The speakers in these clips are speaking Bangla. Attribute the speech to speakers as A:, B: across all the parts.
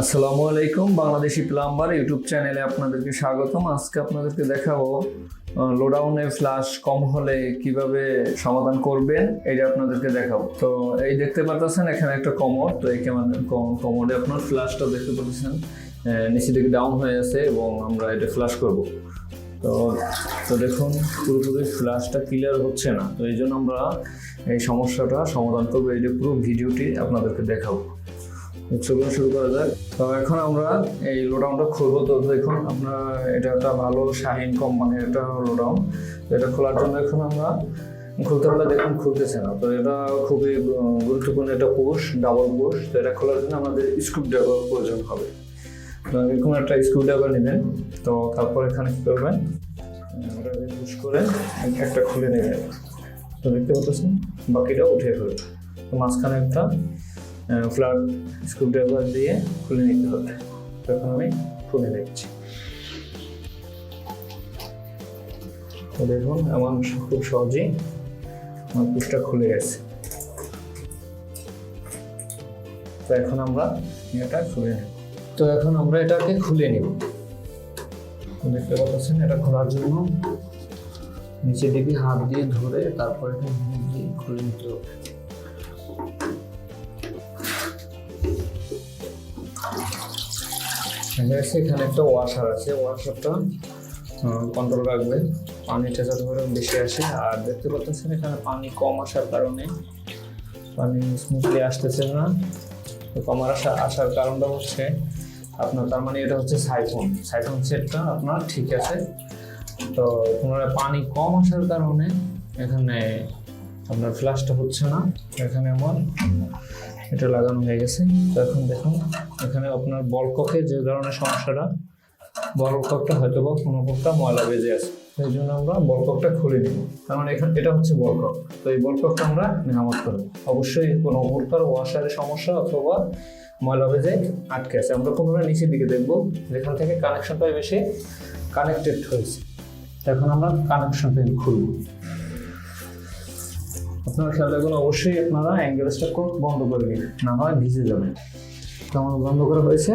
A: আসসালামু আলাইকুম, বাংলাদেশি প্লাম্বার ইউটিউব চ্যানেলে আপনাদেরকে স্বাগতম। আজকে আপনাদেরকে দেখাবো লোডাউনে ফ্লাশ কম হলে কিভাবে সমাধান করবেন, এটা আপনাদেরকে দেখাবো। তো এই দেখতে পাচ্ছেন এখানে একটা কমোড, তো এই কমোডে আপনার ফ্লাশটা দেখতে পাচ্ছেন নিচে দিকে ডাউন হয়ে আছে এবং আমরা এটা ফ্লাশ করব। তো তো দেখুন পুরোপুরি ফ্লাশটা ক্লিয়ার হচ্ছে না, তো এই জন্য আমরা এই সমস্যাটা সমাধান করবো। এই যে পুরো ভিডিওটি আপনাদেরকে দেখাবো। চলুন শুরু করা যাক। তো এখন আমরা এই লোডাউনটা খুলবো। তো দেখুন আপনার এটা একটা ভালো শাহিন কোম্পানির একটা লোডাউন। তো এটা খোলার জন্য এখন আমরা খুলতে হলে দেখুন খুলতেছে না। তো এটা খুবই গুরুত্বপূর্ণ একটা পুশ, ডাবল পুশ। তো এটা খোলার জন্য আমাদের স্ক্রু ড্রাইভার প্রয়োজন হবে। তো এরকম একটা স্ক্রু ড্রাইভার নেবেন। তো তারপর এখানে কি করবেন, ওটা পুশ করে একটা খুলে নেবেন। তো দেখতে পাচ্ছেন বাকিটা উঠিয়ে ফেলবেন। তো মাঝখানে একটা ফ্ল্যাট স্ক্রু ড্রাইভার দিয়ে খুলে নিতে হবে। তখন আমি খুলে নিচ্ছি। তো দেখুন আমার খুব সহজেই আমার পুশটা খুলে গেছে। তো এখন আমরা এটা খুলে নেব। তো এখন আমরা এটাকে খুলে নেব। দেখতে পাচ্ছেন এটা খোলার জন্য নিচের দিকে হাত দিয়ে ধরে তারপর এটা খুলে নিতে হবে। এখানে একটা ওয়াশার আছে, ওয়াশারটা কন্ট্রোল রাখবে পানিটা যাতে করে বেশি আসে। আর দেখতে পাচ্ছেন এখানে পানি কম আসার কারণে পানি স্মুথলি আসতেছে না। তো কম আসার কারণটা হচ্ছে আপনার, তার মানে এটা হচ্ছে সাইফন সেটটা আপনার ঠিক আছে। তো পুনরায় পানি কম আসার কারণে এখানে আপনার ফ্লাশটা হচ্ছে না। এখানে আমার এটা লাগানো হয়ে গেছে। তো এখন দেখুন এখানে আপনার বল ককে যে ধরনের সমস্যাটা, বল ককটা হয়তো বা কোনো ককটা ময়লা বেজে আছে, সেই জন্য আমরা বল ককটা খুলে নিব। তার মানে এখানে এটা হচ্ছে বল কক। তো এই বল ককটা আমরা মেরামত করব। অবশ্যই কোনো উপরকার ওয়াশারের সমস্যা অথবা ময়লা বেজে আটকে আছে। আমরা পুনরায় নিচের দিকে দেখব যেখান থেকে কানেকশনটা বেশি কানেক্টেড হয়েছে। এখন আমরা কানেকশনটা খুলব। আপনারা খেয়াল রাখবেন অবশ্যই আপনারা অ্যাঙ্গেলসটা বন্ধ করে দিন, না হয় ভিজে যাবে। তো আমার বন্ধ করা হয়েছে।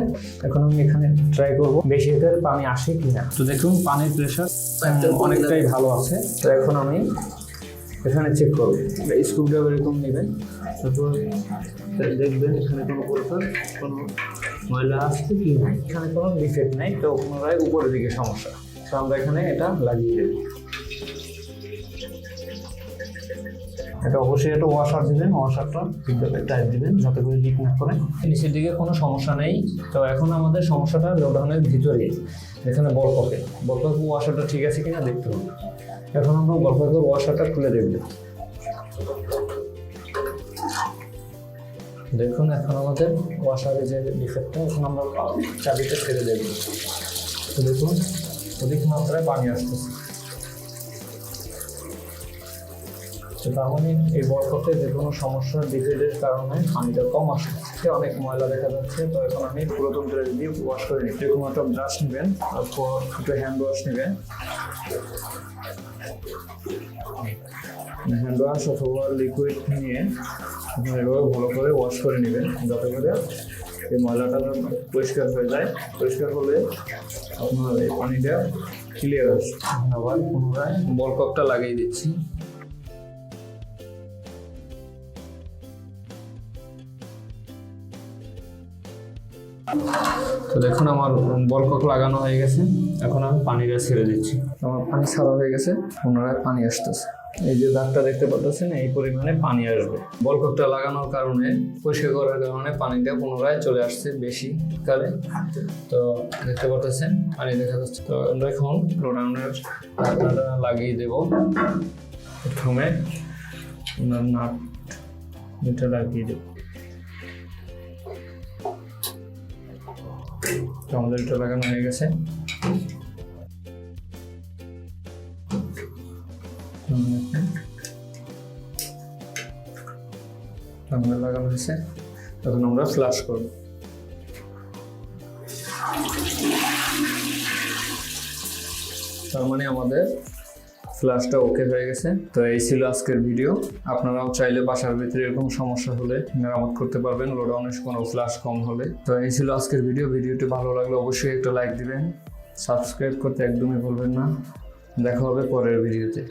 A: এখন আমি এখানে ট্রাই করব বেশি করে পানি আসে কিনা। তো দেখুন পানির প্রেশার অনেকটাই ভালো আছে। তো এখন আমি এখানে চেক করব। স্ক্রু ড্রাইভার এরকম নেবেন, তারপর দেখবেন এখানে কোনো প্রকার কোনো ময়লা আসছে কি না। এখানে কোনো ডিফেক্ট নেই। তো পুনরায় উপরের দিকে সমস্যা, তো আমরা এখানে এটা লাগিয়ে দেব। এটা অবশ্যই একটা ওয়াশার দিবেন, ওয়াশারটা ঠিকভাবে টাইট দিবেন যাতে করে লিক না করে। নিচের দিকে কোনো সমস্যা নেই। তো এখন আমাদের সমস্যাটা লোডাউনের ভিতরে, এখানে বলপকে ওয়াশারটা ঠিক আছে কিনা দেখতে হবে। এখন আমরা বলপকের ওয়াশারটা খুলে দেখব। দেখুন এখন আমাদের ওয়াশারের যে ডিফেক্টটা, এখন আমরা চাবিটা ছেড়ে দেখব। তো দেখুন অধিক মাত্রায় পানি আসতেছে। তার মানে এই বরফতে যে কোনো সমস্যার ডিফেক্টের কারণে পানিটা কম আসছে, অনেক ময়লা দেখা যাচ্ছে। তো এখন আমি পুরাতন ড্রেস দিয়ে ওয়াশ করে নিই। এরকম একটা ব্রাশ নেবেন, তারপর একটু হ্যান্ড ওয়াশ নেবেন। হ্যান্ড ওয়াশ অথবা লিকুইড নিয়ে আপনার এভাবে ভালো করে ওয়াশ করে নেবেন যাতে করে এই ময়লাটা পরিষ্কার হয়ে যায়। পরিষ্কার হলে আপনার এই পানিটা ক্লিয়ার আসে। আবার পুনরায় বল ককটা লাগিয়ে দিচ্ছি। তো দেখুন আমার বল কক লাগানো হয়ে গেছে। এখন আমি পানিটা ছেড়ে দিচ্ছি। আমার পানি ছাড়া হয়ে গেছে, পুনরায় পানি আসতেছে। এই যে দাগটা দেখতে পাচ্ছেন, এই পরিমাণে পানি আসবে। বল ককটা লাগানোর কারণে, পরিষ্কার করার কারণে পানিটা পুনরায় চলে আসছে বেশি কালে। তো দেখতে পাচ্ছেন পানি দেখা যাচ্ছে। তো আমরা এখন লোডাউনের ঢাকনাটা লাগিয়ে দেব। প্রথমে নাট এটা লাগিয়ে দেব। আমাদের এটা লাগানো হয়ে গেছে। লাগানো হয়েছে। এখন আমরা ফ্লাশ করব। তার মানে আমাদের ফ্ল্যাশটা ওকে হয়ে গেছে। তো এই ছিল আজকের ভিডিও। আপনারাও চাইলে বাসার ভিতরে এরকম সমস্যা হলে মেরামত করতে পারবেন লোডাউনের কোনো ফ্ল্যাশ কম হলে। তো এই ছিল আজকের ভিডিওটি ভালো লাগলে অবশ্যই একটা লাইক দিবেন, সাবস্ক্রাইব করতে একদমই ভুলবেন না। দেখা হবে পরের ভিডিওতে।